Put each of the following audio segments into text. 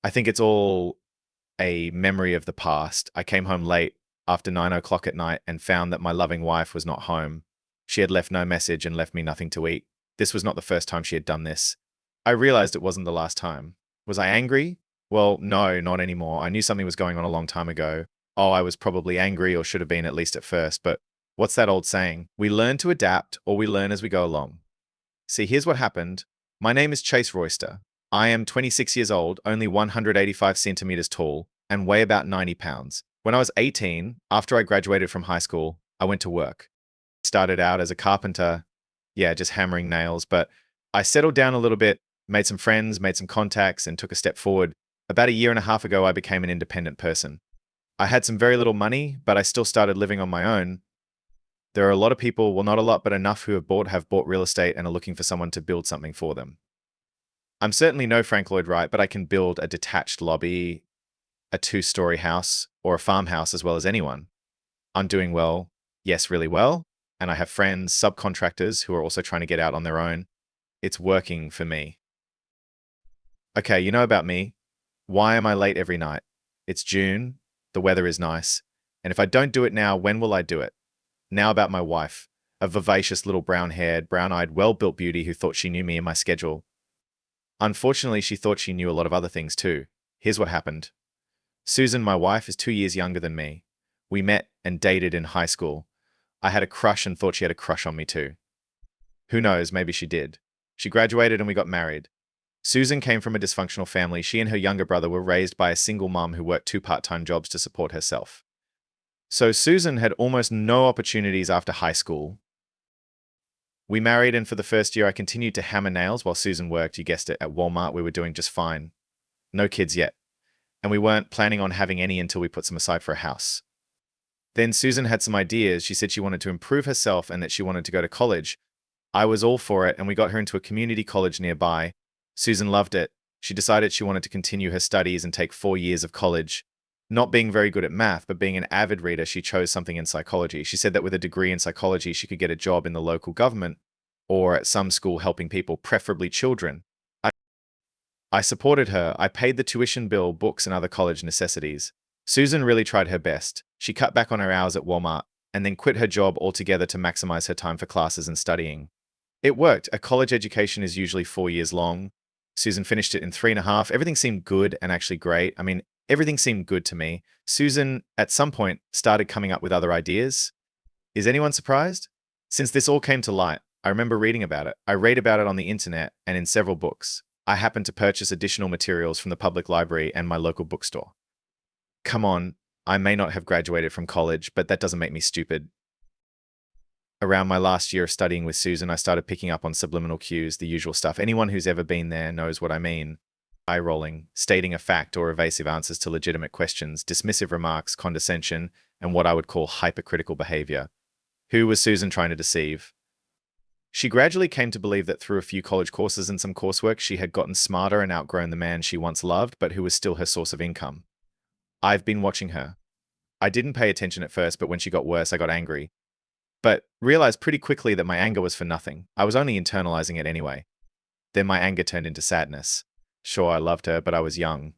I think it's all a memory of the past. I came home late after 9 o'clock at night and found that my loving wife was not home. She had left no message and left me nothing to eat. This was not the first time she had done this. I realized it wasn't the last time. Was I angry? Well, no, not anymore. I knew something was going on a long time ago. Oh, I was probably angry or should have been at least at first, but what's that old saying? We learn to adapt or we learn as we go along. See, here's what happened. My name is Chase Royster. I am 26 years old, only 185 centimeters tall, and weigh about 90 pounds. When I was 18, after I graduated from high school, I went to work. Started out as a carpenter, yeah, just hammering nails, but I settled down a little bit, made some friends, made some contacts, and took a step forward. About a year and a half ago, I became an independent person. I had some very little money, but I still started living on my own. There are a lot of people, well, not a lot, but enough who have bought real estate and are looking for someone to build something for them. I'm certainly no Frank Lloyd Wright, but I can build a detached lobby, a two-story house, or a farmhouse as well as anyone. I'm doing well, yes, really well, and I have friends, subcontractors who are also trying to get out on their own. It's working for me. Okay, you know about me. Why am I late every night? It's June, the weather is nice, and if I don't do it now, when will I do it? Now about my wife, a vivacious little brown-haired, brown-eyed, well-built beauty who thought she knew me and my schedule. Unfortunately, she thought she knew a lot of other things too. Here's what happened. Susan, my wife, is 2 years younger than me. We met and dated in high school. I had a crush and thought she had a crush on me too. Who knows, maybe she did. She graduated and we got married. Susan came from a dysfunctional family. She and her younger brother were raised by a single mom who worked two part-time jobs to support herself. So Susan had almost no opportunities after high school. We married, and for the first year I continued to hammer nails while Susan worked, you guessed it, at Walmart. We were doing just fine. No kids yet. And we weren't planning on having any until we put some aside for a house. Then Susan had some ideas. She said she wanted to improve herself and that she wanted to go to college. I was all for it, and we got her into a community college nearby. Susan loved it. She decided she wanted to continue her studies and take 4 years of college. Not being very good at math, but being an avid reader, she chose something in psychology. She said that with a degree in psychology, she could get a job in the local government or at some school helping people, preferably children. I supported her. I paid the tuition bill, books, and other college necessities. Susan really tried her best. She cut back on her hours at Walmart and then quit her job altogether to maximize her time for classes and studying. It worked. A college education is usually 4 years long. Susan finished it in 3.5. Everything seemed good and actually great. Everything seemed good to me. Susan, at some point, started coming up with other ideas. Is anyone surprised? Since this all came to light, I remember reading about it. I read about it on the internet and in several books. I happened to purchase additional materials from the public library and my local bookstore. Come on, I may not have graduated from college, but that doesn't make me stupid. Around my last year of studying with Susan, I started picking up on subliminal cues, the usual stuff. Anyone who's ever been there knows what I mean. Eye rolling, stating a fact or evasive answers to legitimate questions, dismissive remarks, condescension, and what I would call hypercritical behavior. Who was Susan trying to deceive? She gradually came to believe that through a few college courses and some coursework, she had gotten smarter and outgrown the man she once loved, but who was still her source of income. I've been watching her. I didn't pay attention at first, but when she got worse, I got angry. But realized pretty quickly that my anger was for nothing. I was only internalizing it anyway. Then my anger turned into sadness. Sure, I loved her, but I was young.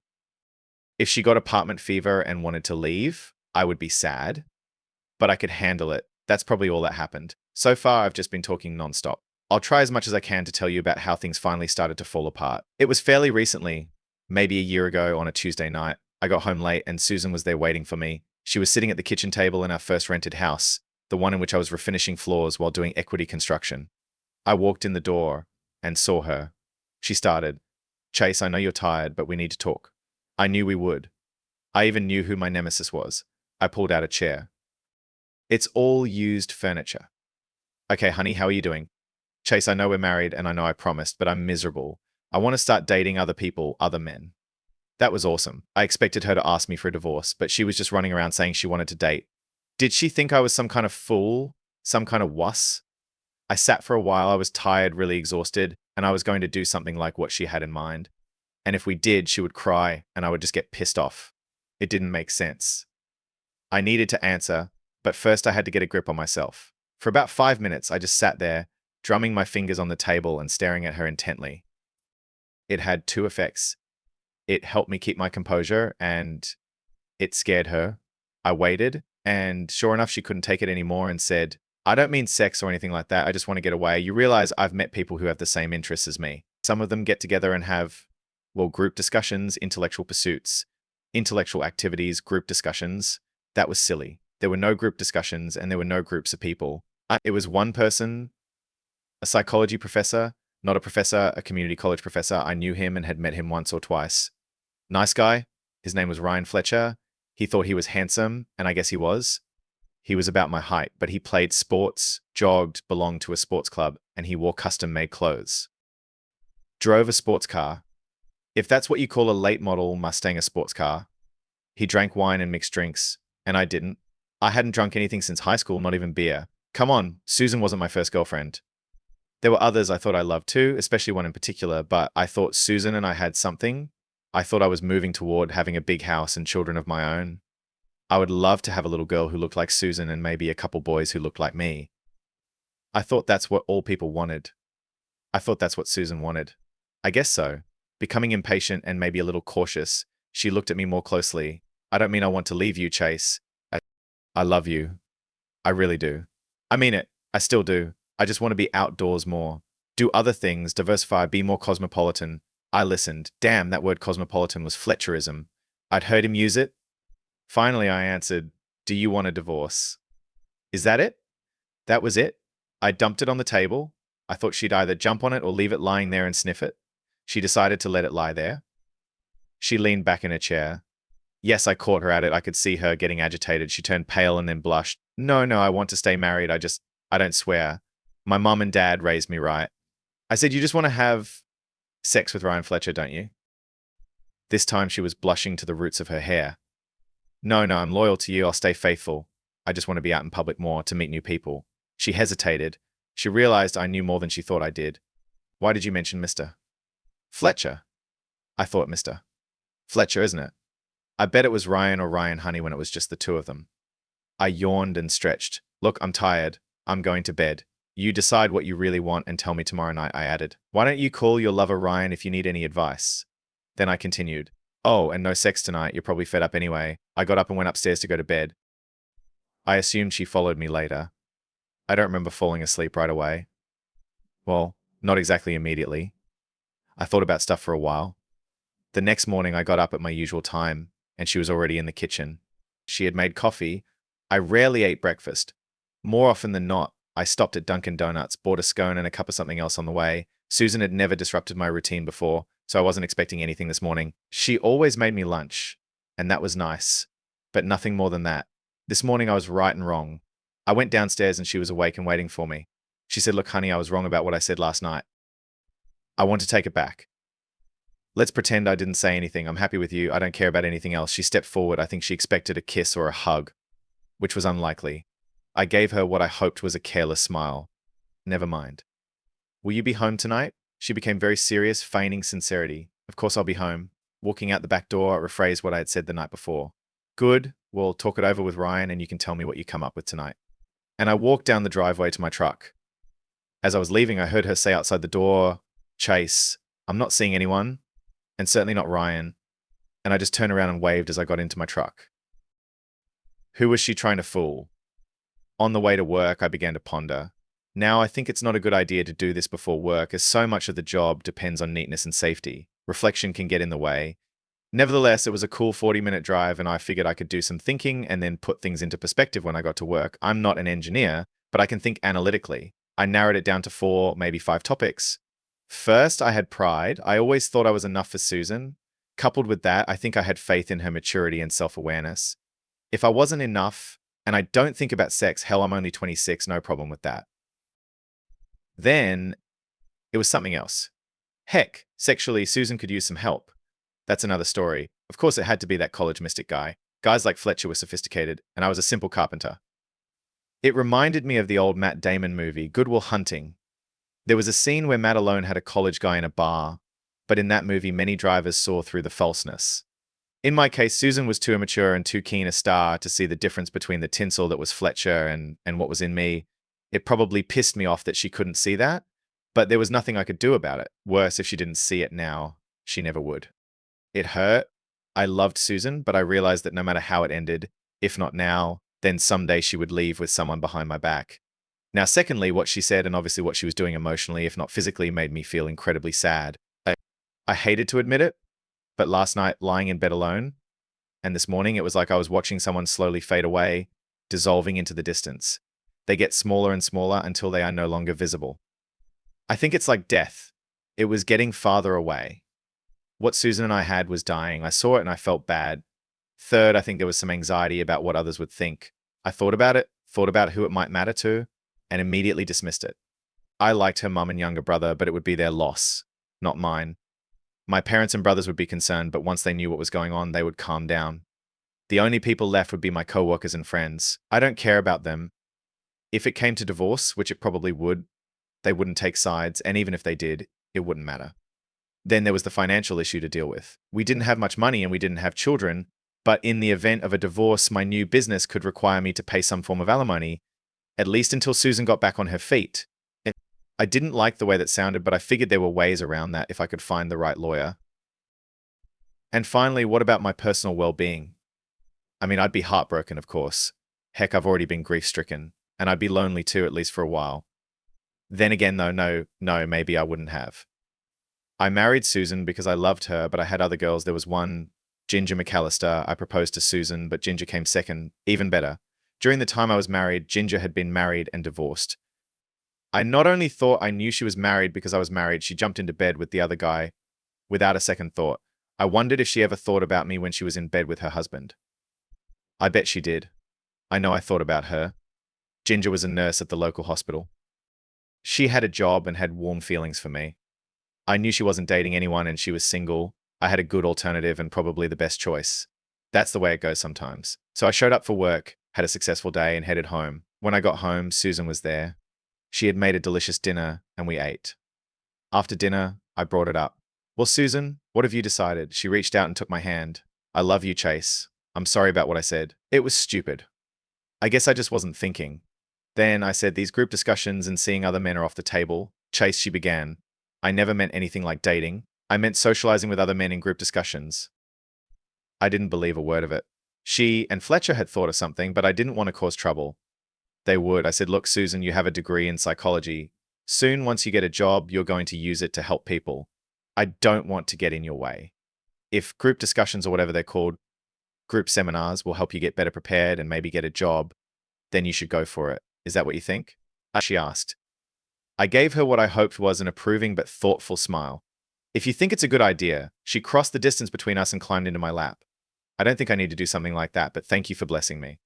If she got apartment fever and wanted to leave, I would be sad. But I could handle it. That's probably all that happened. So far, I've just been talking nonstop. I'll try as much as I can to tell you about how things finally started to fall apart. It was fairly recently, maybe a year ago on a Tuesday night. I got home late and Susan was there waiting for me. She was sitting at the kitchen table in our first rented house, the one in which I was refinishing floors while doing equity construction. I walked in the door and saw her. She started, "Chase, I know you're tired, but we need to talk." I knew we would. I even knew who my nemesis was. I pulled out a chair. "It's all used furniture." "Okay, honey, how are you doing?" "Chase, I know we're married and I know I promised, but I'm miserable. I want to start dating other people, other men." That was awesome. I expected her to ask me for a divorce, but she was just running around saying she wanted to date. Did she think I was some kind of fool? Some kind of wuss? I sat for a while. I was tired, really exhausted, and I was going to do something like what she had in mind. And if we did, she would cry and I would just get pissed off. It didn't make sense. I needed to answer, but first I had to get a grip on myself. For about 5 minutes, I just sat there, drumming my fingers on the table and staring at her intently. It had two effects. It helped me keep my composure, and it scared her. I waited, and sure enough, she couldn't take it anymore and said, I don't mean sex or anything like that. I just want to get away. You realize I've met people who have the same interests as me. Some of them get together and have, well, group discussions, intellectual pursuits, intellectual activities, group discussions. That was silly. There were no group discussions and there were no groups of people. It was one person, a psychology professor, not a professor, a community college professor. I knew him and had met him once or twice. Nice guy. His name was Ryan Fletcher. He thought he was handsome, and I guess he was. He was about my height, but he played sports, jogged, belonged to a sports club, and he wore custom-made clothes. Drove a sports car. If that's what you call a late model Mustang a sports car. He drank wine and mixed drinks, and I didn't. I hadn't drunk anything since high school, not even beer. Come on, Susan wasn't my first girlfriend. There were others I thought I loved too, especially one in particular, but I thought Susan and I had something. I thought I was moving toward having a big house and children of my own. I would love to have a little girl who looked like Susan and maybe a couple boys who looked like me. I thought that's what all people wanted. I thought that's what Susan wanted. I guess so. Becoming impatient and maybe a little cautious, she looked at me more closely. I don't mean I want to leave you, Chase. I love you. I really do. I mean it. I still do. I just want to be outdoors more. Do other things, diversify, be more cosmopolitan. I listened. Damn, that word cosmopolitan was Fletcherism. I'd heard him use it. Finally, I answered, do you want a divorce? Is that it? That was it. I dumped it on the table. I thought she'd either jump on it or leave it lying there and sniff it. She decided to let it lie there. She leaned back in her chair. Yes, I caught her at it. I could see her getting agitated. She turned pale and then blushed. No, I want to stay married. I don't swear. My mom and dad raised me right. I said, you just want to have sex with Ryan Fletcher, don't you? This time she was blushing to the roots of her hair. No, I'm loyal to you. I'll stay faithful. I just want to be out in public more, to meet new people. She hesitated. She realized I knew more than she thought I did. Why did you mention Mr. Fletcher? I thought Mr. Fletcher, isn't it? I bet it was Ryan or Ryan Honey when it was just the two of them. I yawned and stretched. Look, I'm tired. I'm going to bed. You decide what you really want and tell me tomorrow night, I added. Why don't you call your lover Ryan if you need any advice? Then I continued. Oh, and no sex tonight. You're probably fed up anyway. I got up and went upstairs to go to bed. I assumed she followed me later. I don't remember falling asleep right away. Well, not exactly immediately. I thought about stuff for a while. The next morning I got up at my usual time, and she was already in the kitchen. She had made coffee. I rarely ate breakfast. More often than not, I stopped at Dunkin' Donuts, bought a scone and a cup of something else on the way. Susan had never disrupted my routine before, so I wasn't expecting anything this morning. She always made me lunch, and that was nice, but nothing more than that. This morning I was right and wrong. I went downstairs and she was awake and waiting for me. She said, look, honey, I was wrong about what I said last night. I want to take it back. Let's pretend I didn't say anything. I'm happy with you. I don't care about anything else. She stepped forward. I think she expected a kiss or a hug, which was unlikely. I gave her what I hoped was a careless smile. Never mind. Will you be home tonight? She became very serious, feigning sincerity. Of course I'll be home. Walking out the back door, I rephrased what I had said the night before. Good. We'll talk it over with Ryan and you can tell me what you come up with tonight. And I walked down the driveway to my truck. As I was leaving, I heard her say outside the door, Chase, I'm not seeing anyone, and certainly not Ryan. And I just turned around and waved as I got into my truck. Who was she trying to fool? On the way to work, I began to ponder. Now, I think it's not a good idea to do this before work, as so much of the job depends on neatness and safety. Reflection can get in the way. Nevertheless, it was a cool 40-minute drive, and I figured I could do some thinking and then put things into perspective when I got to work. I'm not an engineer, but I can think analytically. I narrowed it down to 4, maybe 5 topics. First, I had pride. I always thought I was enough for Susan. Coupled with that, I think I had faith in her maturity and self-awareness. If I wasn't enough, and I don't think about sex, hell, I'm only 26, no problem with that. Then, it was something else. Heck, sexually, Susan could use some help. That's another story. Of course, it had to be that college mystic guy. Guys like Fletcher were sophisticated, and I was a simple carpenter. It reminded me of the old Matt Damon movie, Good Will Hunting. There was a scene where Matt alone had a college guy in a bar, but in that movie, many drivers saw through the falseness. In my case, Susan was too immature and too keen a star to see the difference between the tinsel that was Fletcher and what was in me. It probably pissed me off that she couldn't see that, but there was nothing I could do about it. Worse, if she didn't see it now, she never would. It hurt. I loved Susan, but I realized that no matter how it ended, if not now, then someday she would leave with someone behind my back. Now, secondly, what she said and obviously what she was doing emotionally, if not physically, made me feel incredibly sad. I hated to admit it, but last night, lying in bed alone, and this morning, it was like I was watching someone slowly fade away, dissolving into the distance. They get smaller and smaller until they are no longer visible. I think it's like death. It was getting farther away. What Susan and I had was dying. I saw it and I felt bad. Third, I think there was some anxiety about what others would think. I thought about it, thought about who it might matter to, and immediately dismissed it. I liked her mum and younger brother, but it would be their loss, not mine. My parents and brothers would be concerned, but once they knew what was going on, they would calm down. The only people left would be my coworkers and friends. I don't care about them. If it came to divorce, which it probably would, they wouldn't take sides, and even if they did, it wouldn't matter. Then there was the financial issue to deal with. We didn't have much money and we didn't have children, but in the event of a divorce, my new business could require me to pay some form of alimony, at least until Susan got back on her feet. I didn't like the way that sounded, but I figured there were ways around that if I could find the right lawyer. And finally, what about my personal well-being? I mean, I'd be heartbroken, of course. Heck, I've already been grief-stricken, and I'd be lonely too, at least for a while. Then again, though, no, maybe I wouldn't have. I married Susan because I loved her, but I had other girls. There was one, Ginger McAllister. I proposed to Susan, but Ginger came second. Even better. During the time I was married, Ginger had been married and divorced. I not only thought I knew she was married because I was married, she jumped into bed with the other guy without a second thought. I wondered if she ever thought about me when she was in bed with her husband. I bet she did. I know I thought about her. Ginger was a nurse at the local hospital. She had a job and had warm feelings for me. I knew she wasn't dating anyone and she was single. I had a good alternative and probably the best choice. That's the way it goes sometimes. So I showed up for work, had a successful day, and headed home. When I got home, Susan was there. She had made a delicious dinner, and we ate. After dinner, I brought it up. Well, Susan, what have you decided? She reached out and took my hand. I love you, Chase. I'm sorry about what I said. It was stupid. I guess I just wasn't thinking. Then I said these group discussions and seeing other men are off the table. Chase, she began. I never meant anything like dating. I meant socializing with other men in group discussions. I didn't believe a word of it. She and Fletcher had thought of something, but I didn't want to cause trouble. They would. I said, look, Susan, you have a degree in psychology. Soon, once you get a job, you're going to use it to help people. I don't want to get in your way. If group discussions or whatever they're called, group seminars will help you get better prepared and maybe get a job, then you should go for it. Is that what you think? She asked. I gave her what I hoped was an approving but thoughtful smile. If you think it's a good idea, she crossed the distance between us and climbed into my lap. I don't think I need to do something like that, but thank you for blessing me.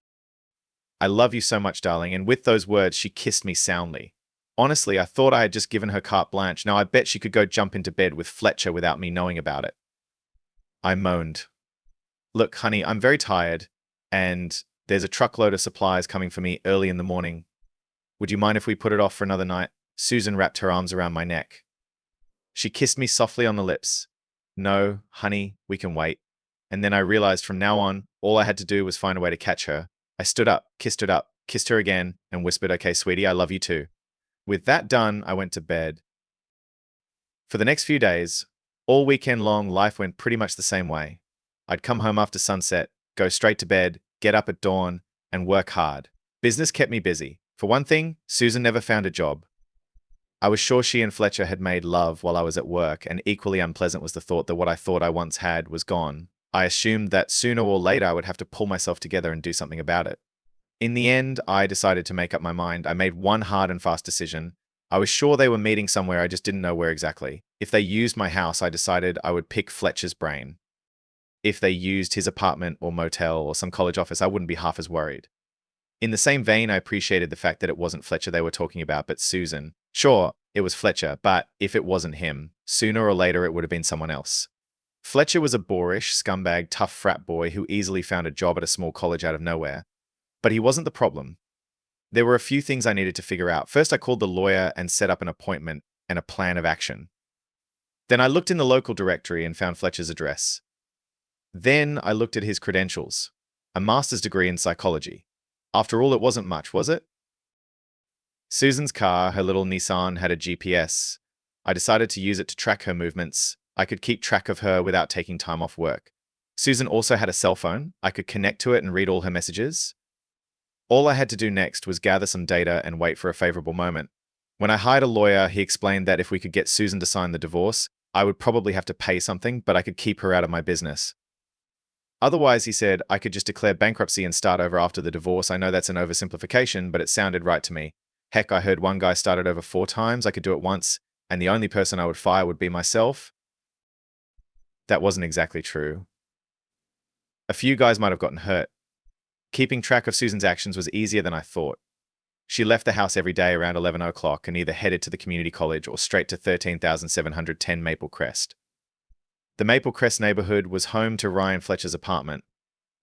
I love you so much, darling, and with those words, she kissed me soundly. Honestly, I thought I had just given her carte blanche. Now I bet she could go jump into bed with Fletcher without me knowing about it. I moaned. Look, honey, I'm very tired, and there's a truckload of supplies coming for me early in the morning. Would you mind if we put it off for another night? Susan wrapped her arms around my neck. She kissed me softly on the lips. No, honey, we can wait. And then I realized from now on, all I had to do was find a way to catch her. I stood up, kissed her again, and whispered, okay, sweetie, I love you too. With that done, I went to bed. For the next few days, all weekend long, life went pretty much the same way. I'd come home after sunset, go straight to bed, get up at dawn, and work hard. Business kept me busy. For one thing, Susan never found a job. I was sure she and Fletcher had made love while I was at work, and equally unpleasant was the thought that what I thought I once had was gone. I assumed that sooner or later I would have to pull myself together and do something about it. In the end, I decided to make up my mind. I made one hard and fast decision. I was sure they were meeting somewhere, I just didn't know where exactly. If they used my house, I decided I would pick Fletcher's brain. If they used his apartment or motel or some college office, I wouldn't be half as worried. In the same vein, I appreciated the fact that it wasn't Fletcher they were talking about, but Susan. Sure, it was Fletcher, but if it wasn't him, sooner or later it would have been someone else. Fletcher was a boorish, scumbag, tough frat boy who easily found a job at a small college out of nowhere. But he wasn't the problem. There were a few things I needed to figure out. First, I called the lawyer and set up an appointment and a plan of action. Then I looked in the local directory and found Fletcher's address. Then I looked at his credentials. A master's degree in psychology. After all, it wasn't much, was it? Susan's car, her little Nissan, had a GPS. I decided to use it to track her movements. I could keep track of her without taking time off work. Susan also had a cell phone. I could connect to it and read all her messages. All I had to do next was gather some data and wait for a favorable moment. When I hired a lawyer, he explained that if we could get Susan to sign the divorce, I would probably have to pay something, but I could keep her out of my business. Otherwise, he said, I could just declare bankruptcy and start over after the divorce. I know that's an oversimplification, but it sounded right to me. Heck, I heard one guy started over 4 times. I could do it once, and the only person I would fire would be myself. That wasn't exactly true. A few guys might have gotten hurt. Keeping track of Susan's actions was easier than I thought. She left the house every day around 11 o'clock and either headed to the community college or straight to 13,710 Maple Crest. The Maple Crest neighborhood was home to Ryan Fletcher's apartment.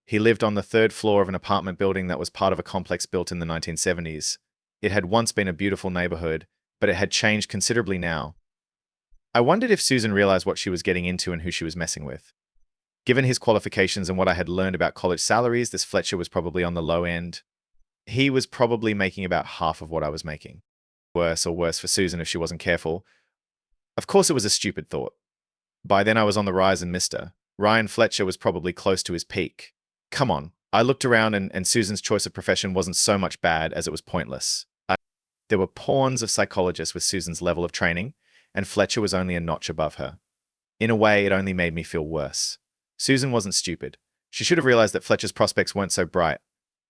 He lived on the 3rd floor of an apartment building that was part of a complex built in the 1970s. It had once been a beautiful neighborhood, but it had changed considerably now. I wondered if Susan realized what she was getting into and who she was messing with. Given his qualifications and what I had learned about college salaries, this Fletcher was probably on the low end. He was probably making about half of what I was making. Worse for Susan if she wasn't careful. Of course, it was a stupid thought. By then I was on the rise and Mr. Ryan Fletcher was probably close to his peak. Come on. I looked around and Susan's choice of profession wasn't so much bad as it was pointless. There were pawns of psychologists with Susan's level of training, and Fletcher was only a notch above her. In a way, it only made me feel worse. Susan wasn't stupid. She should have realized that Fletcher's prospects weren't so bright.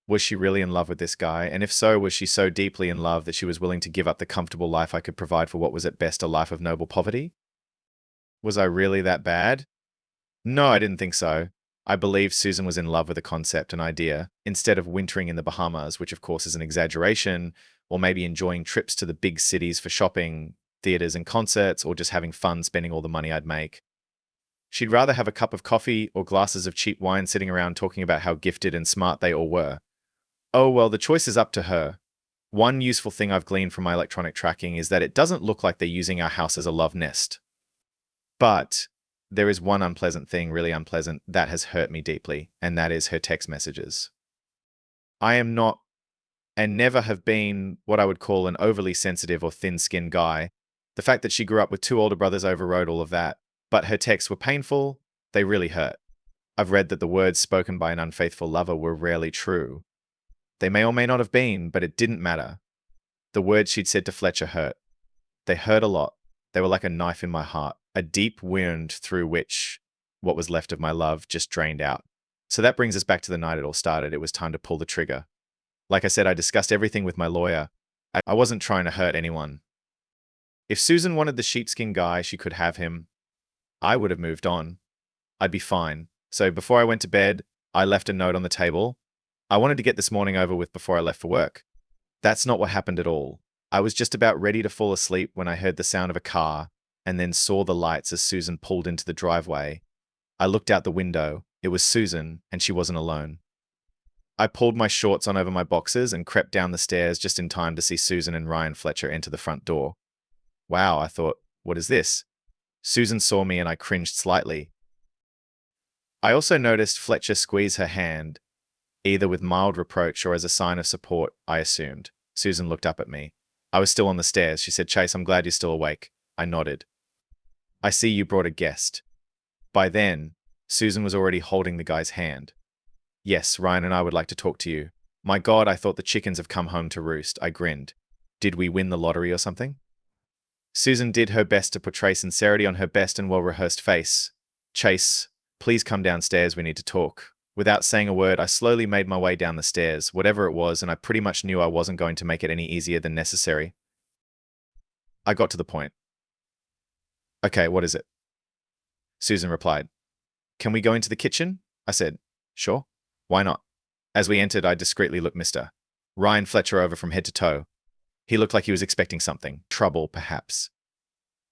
Was she really in love with this guy? And if so, was she so deeply in love that she was willing to give up the comfortable life I could provide for what was at best a life of noble poverty? Was I really that bad? No, I didn't think so. I believed Susan was in love with a concept, an idea, instead of wintering in the Bahamas, which of course is an exaggeration, or maybe enjoying trips to the big cities for shopping, theaters and concerts, or just having fun spending all the money I'd make. She'd rather have a cup of coffee or glasses of cheap wine sitting around talking about how gifted and smart they all were. Oh, well, the choice is up to her. One useful thing I've gleaned from my electronic tracking is that it doesn't look like they're using our house as a love nest. But there is one unpleasant thing, really unpleasant, that has hurt me deeply, and that is her text messages. I am not, and never have been, what I would call an overly sensitive or thin-skinned guy. The fact that she grew up with 2 older brothers overrode all of that. But her texts were painful. They really hurt. I've read that the words spoken by an unfaithful lover were rarely true. They may or may not have been, but it didn't matter. The words she'd said to Fletcher hurt. They hurt a lot. They were like a knife in my heart, a deep wound through which what was left of my love just drained out. So that brings us back to the night it all started. It was time to pull the trigger. Like I said, I discussed everything with my lawyer. I wasn't trying to hurt anyone. If Susan wanted the sheepskin guy, she could have him. I would have moved on. I'd be fine. So before I went to bed, I left a note on the table. I wanted to get this morning over with before I left for work. That's not what happened at all. I was just about ready to fall asleep when I heard the sound of a car and then saw the lights as Susan pulled into the driveway. I looked out the window. It was Susan, and she wasn't alone. I pulled my shorts on over my boxers and crept down the stairs just in time to see Susan and Ryan Fletcher enter the front door. Wow, I thought, what is this? Susan saw me and I cringed slightly. I also noticed Fletcher squeeze her hand, either with mild reproach or as a sign of support, I assumed. Susan looked up at me. I was still on the stairs. She said, Chase, I'm glad you're still awake. I nodded. I see you brought a guest. By then, Susan was already holding the guy's hand. Yes, Ryan and I would like to talk to you. My God, I thought the chickens have come home to roost. I grinned. Did we win the lottery or something? Susan did her best to portray sincerity on her best and well-rehearsed face. Chase, please come downstairs. We need to talk. Without saying a word, I slowly made my way down the stairs, whatever it was, and I pretty much knew I wasn't going to make it any easier than necessary. I got to the point. Okay, what is it? Susan replied. Can we go into the kitchen? I said, sure. Why not? As we entered, I discreetly looked Mr. Ryan Fletcher over from head to toe. He looked like he was expecting something. Trouble, perhaps.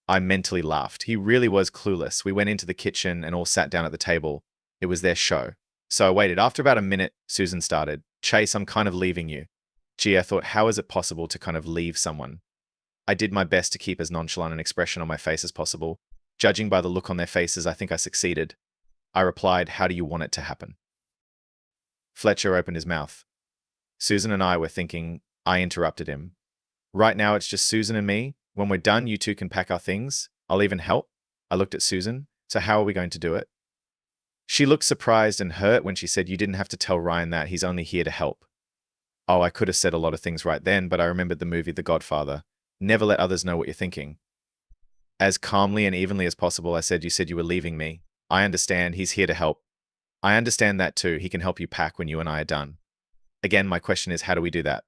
I mentally laughed. He really was clueless. We went into the kitchen and all sat down at the table. It was their show. So I waited. After about a minute, Susan started. Chase, I'm kind of leaving you. Gee, I thought, how is it possible to kind of leave someone? I did my best to keep as nonchalant an expression on my face as possible. Judging by the look on their faces, I think I succeeded. I replied, how do you want it to happen? Fletcher opened his mouth. Susan and I were thinking. I interrupted him. Right now, it's just Susan and me. When we're done, you two can pack our things. I'll even help. I looked at Susan. So how are we going to do it? She looked surprised and hurt when she said, you didn't have to tell Ryan that. He's only here to help. Oh, I could have said a lot of things right then, but I remembered the movie The Godfather. Never let others know what you're thinking. As calmly and evenly as possible, I said, you said you were leaving me. I understand. He's here to help. I understand that too. He can help you pack when you and I are done. Again, my question is, how do we do that?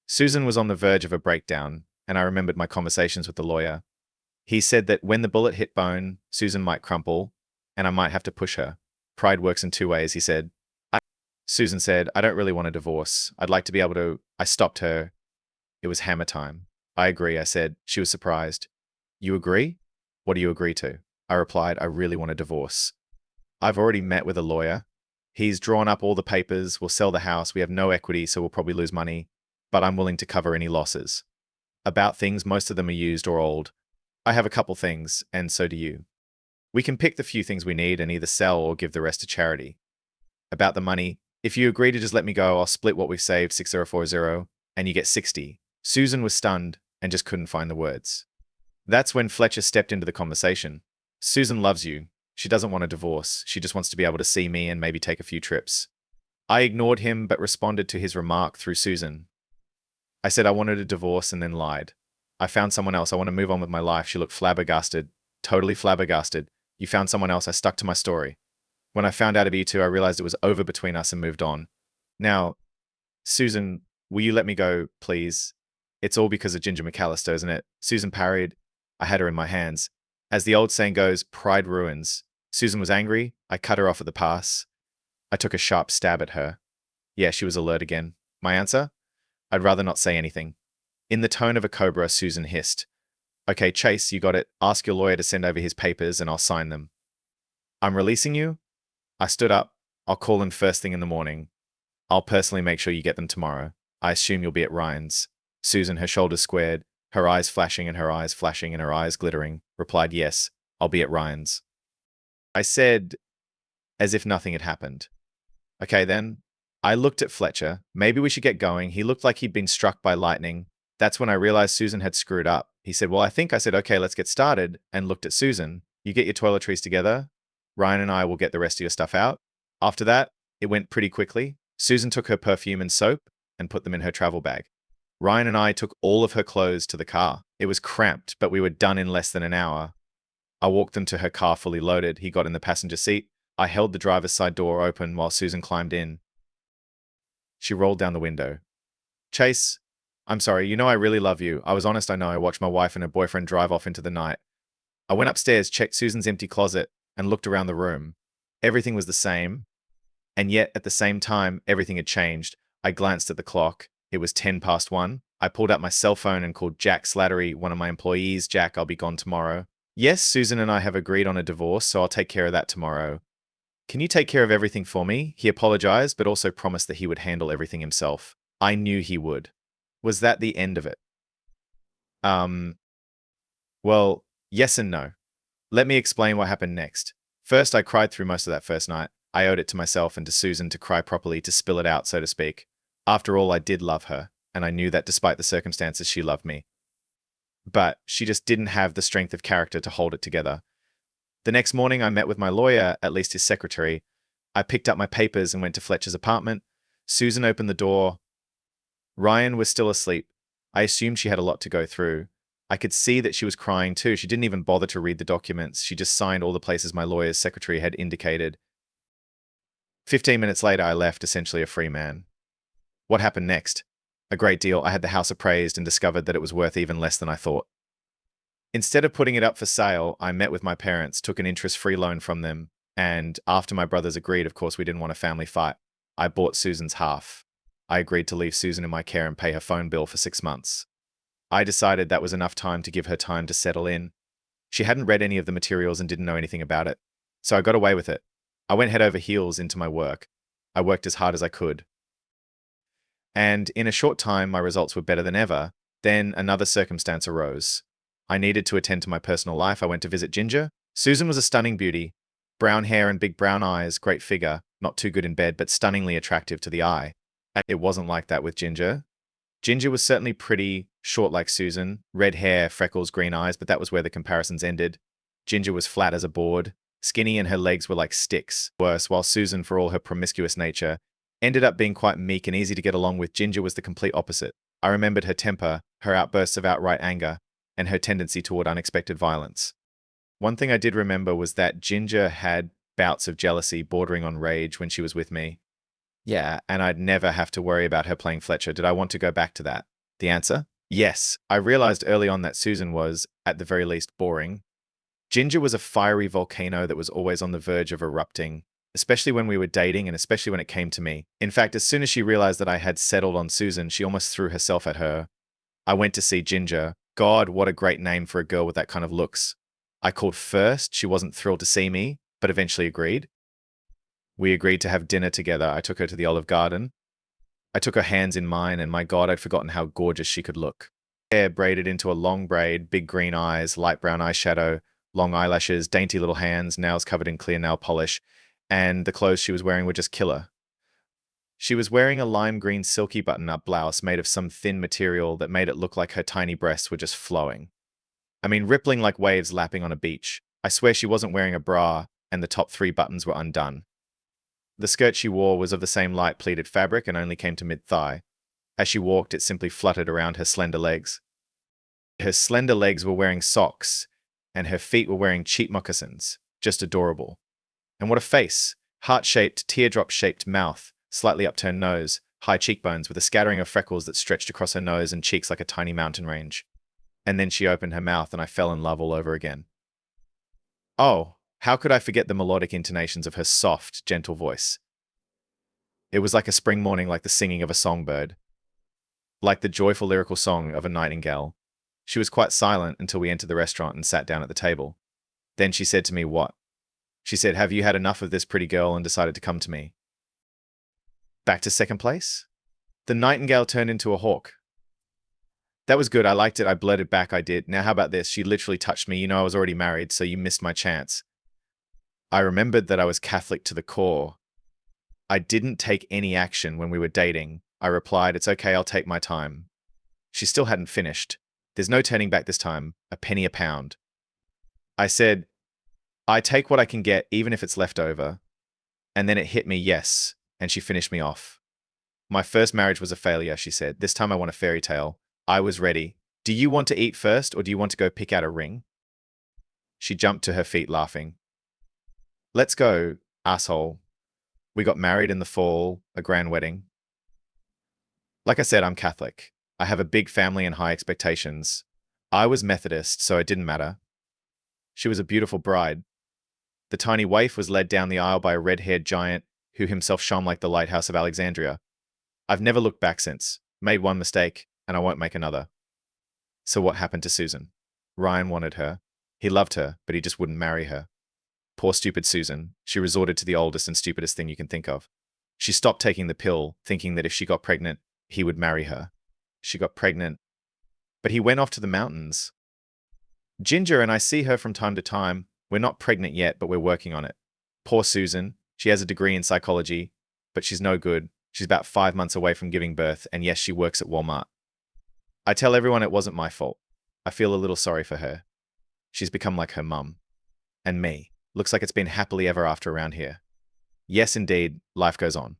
Susan was on the verge of a breakdown, and I remembered my conversations with the lawyer. He said that when the bullet hit bone, Susan might crumple, and I might have to push her. Pride works in two ways, he said. Susan said, I don't really want a divorce. I'd like to be able to. I stopped her. It was hammer time. I agree, I said. She was surprised. You agree? What do you agree to? I replied, I really want a divorce. I've already met with a lawyer. He's drawn up all the papers. We'll sell the house. We have no equity, so we'll probably lose money. But I'm willing to cover any losses. About things, most of them are used or old. I have a couple things, and so do you. We can pick the few things we need and either sell or give the rest to charity. About the money, if you agree to just let me go, I'll split what we've saved, 6040, and you get 60. Susan was stunned and just couldn't find the words. That's when Fletcher stepped into the conversation. Susan loves you. She doesn't want a divorce. She just wants to be able to see me and maybe take a few trips. I ignored him but responded to his remark through Susan. I said I wanted a divorce and then lied. I found someone else. I want to move on with my life. She looked flabbergasted, totally flabbergasted. You found someone else. I stuck to my story. When I found out about you two, I realized it was over between us and moved on. Now, Susan, will you let me go, please? It's all because of Ginger McAllister, isn't it? Susan parried. I had her in my hands. As the old saying goes, pride ruins. Susan was angry. I cut her off at the pass. I took a sharp stab at her. Yeah, she was alert again. My answer? I'd rather not say anything. In the tone of a cobra, Susan hissed. Okay, Chase, you got it. Ask your lawyer to send over his papers and I'll sign them. I'm releasing you? I stood up. I'll call him first thing in the morning. I'll personally make sure you get them tomorrow. I assume you'll be at Ryan's. Susan, her shoulders squared, her eyes flashing and her eyes flashing and her eyes glittering, replied, yes, I'll be at Ryan's. I said, as if nothing had happened. Okay then. I looked at Fletcher. Maybe we should get going. He looked like he'd been struck by lightning. That's when I realized Susan had screwed up. He said, well, I said, okay, let's get started, and looked at Susan. You get your toiletries together. Ryan and I will get the rest of your stuff out. After that, it went pretty quickly. Susan took her perfume and soap and put them in her travel bag. Ryan and I took all of her clothes to the car. It was cramped, but we were done in less than an hour. I walked them to her car fully loaded. He got in the passenger seat. I held the driver's side door open while Susan climbed in. She rolled down the window. Chase, I'm sorry, you know I really love you. I was honest, I know. I watched my wife and her boyfriend drive off into the night. I went upstairs, checked Susan's empty closet, and looked around the room. Everything was the same, and yet at the same time, everything had changed. I glanced at the clock. It was 1:10. I pulled out my cell phone and called Jack Slattery, one of my employees. Jack, I'll be gone tomorrow. Yes, Susan and I have agreed on a divorce, so I'll take care of that tomorrow. Can you take care of everything for me? He apologized, but also promised that he would handle everything himself. I knew he would. Was that the end of it? Well, yes and no. Let me explain what happened next. First, I cried through most of that first night. I owed it to myself and to Susan to cry properly, to spill it out, so to speak. After all, I did love her, and I knew that despite the circumstances, she loved me. But she just didn't have the strength of character to hold it together. The next morning, I met with my lawyer, at least his secretary. I picked up my papers and went to Fletcher's apartment. Susan opened the door. Ryan was still asleep. I assumed she had a lot to go through. I could see that she was crying too. She didn't even bother to read the documents. She just signed all the places my lawyer's secretary had indicated. 15 minutes later, I left, essentially a free man. What happened next? A great deal. I had the house appraised and discovered that it was worth even less than I thought. Instead of putting it up for sale, I met with my parents, took an interest-free loan from them, and after my brothers agreed, of course, we didn't want a family fight, I bought Susan's half. I agreed to leave Susan in my care and pay her phone bill for 6 months. I decided that was enough time to give her time to settle in. She hadn't read any of the materials and didn't know anything about it, so I got away with it. I went head over heels into my work. I worked as hard as I could. And in a short time, my results were better than ever. Then another circumstance arose. I needed to attend to my personal life. I went to visit Ginger. Susan was a stunning beauty. Brown hair and big brown eyes, great figure, not too good in bed, but stunningly attractive to the eye. It wasn't like that with Ginger. Ginger was certainly pretty, short like Susan, red hair, freckles, green eyes, but that was where the comparisons ended. Ginger was flat as a board, skinny, and her legs were like sticks. Worse, while Susan, for all her promiscuous nature, ended up being quite meek and easy to get along with, Ginger was the complete opposite. I remembered her temper, her outbursts of outright anger, and her tendency toward unexpected violence. One thing I did remember was that Ginger had bouts of jealousy bordering on rage when she was with me. Yeah, and I'd never have to worry about her playing Fletcher. Did I want to go back to that? The answer? Yes. I realized early on that Susan was, at the very least, boring. Ginger was a fiery volcano that was always on the verge of erupting, especially when we were dating and especially when it came to me. In fact, as soon as she realized that I had settled on Susan, she almost threw herself at her. I went to see Ginger. God, what a great name for a girl with that kind of looks. I called first. She wasn't thrilled to see me, but eventually agreed. We agreed to have dinner together. I took her to the Olive Garden. I took her hands in mine, and my God, I'd forgotten how gorgeous she could look. Hair braided into a long braid, big green eyes, light brown eyeshadow, long eyelashes, dainty little hands, nails covered in clear nail polish, and the clothes she was wearing were just killer. She was wearing a lime green silky button-up blouse made of some thin material that made it look like her tiny breasts were just flowing. I mean, rippling like waves lapping on a beach. I swear she wasn't wearing a bra, and the top 3 buttons were undone. The skirt she wore was of the same light pleated fabric and only came to mid-thigh. As she walked, it simply fluttered around her slender legs. Her slender legs were wearing socks, and her feet were wearing cheap moccasins. Just adorable. And what a face! Heart-shaped, teardrop-shaped mouth, slightly upturned nose, high cheekbones with a scattering of freckles that stretched across her nose and cheeks like a tiny mountain range. And then she opened her mouth and I fell in love all over again. Oh, how could I forget the melodic intonations of her soft, gentle voice? It was like a spring morning, like the singing of a songbird, like the joyful lyrical song of a nightingale. She was quite silent until we entered the restaurant and sat down at the table. Then she said to me, "What?" She said, "Have you had enough of this pretty girl and decided to come to me?" Back to second place? The nightingale turned into a hawk. That was good. I liked it. I blurted back, "I did. Now how about this? She literally touched me. You know I was already married, so you missed my chance." I remembered that I was Catholic to the core. I didn't take any action when we were dating. I replied, "It's okay, I'll take my time." She still hadn't finished. "There's no turning back this time. A penny a pound." I said, "I take what I can get, even if it's left over." And then it hit me, yes, and she finished me off. "My first marriage was a failure," she said. "This time I want a fairy tale." I was ready. "Do you want to eat first, or do you want to go pick out a ring?" She jumped to her feet, laughing. "Let's go, asshole." We got married in the fall, a grand wedding. Like I said, I'm Catholic. I have a big family and high expectations. I was Methodist, so it didn't matter. She was a beautiful bride. The tiny waif was led down the aisle by a red-haired giant who himself shone like the lighthouse of Alexandria. I've never looked back since. Made one mistake, and I won't make another. So what happened to Susan? Ryan wanted her. He loved her, but he just wouldn't marry her. Poor stupid Susan. She resorted to the oldest and stupidest thing you can think of. She stopped taking the pill, thinking that if she got pregnant, he would marry her. She got pregnant, but he went off to the mountains. Ginger and I see her from time to time. We're not pregnant yet, but we're working on it. Poor Susan. She has a degree in psychology, but she's no good. She's about 5 months away from giving birth, and yes, she works at Walmart. I tell everyone it wasn't my fault. I feel a little sorry for her. She's become like her mum. And me. Looks like it's been happily ever after around here. Yes, indeed, life goes on.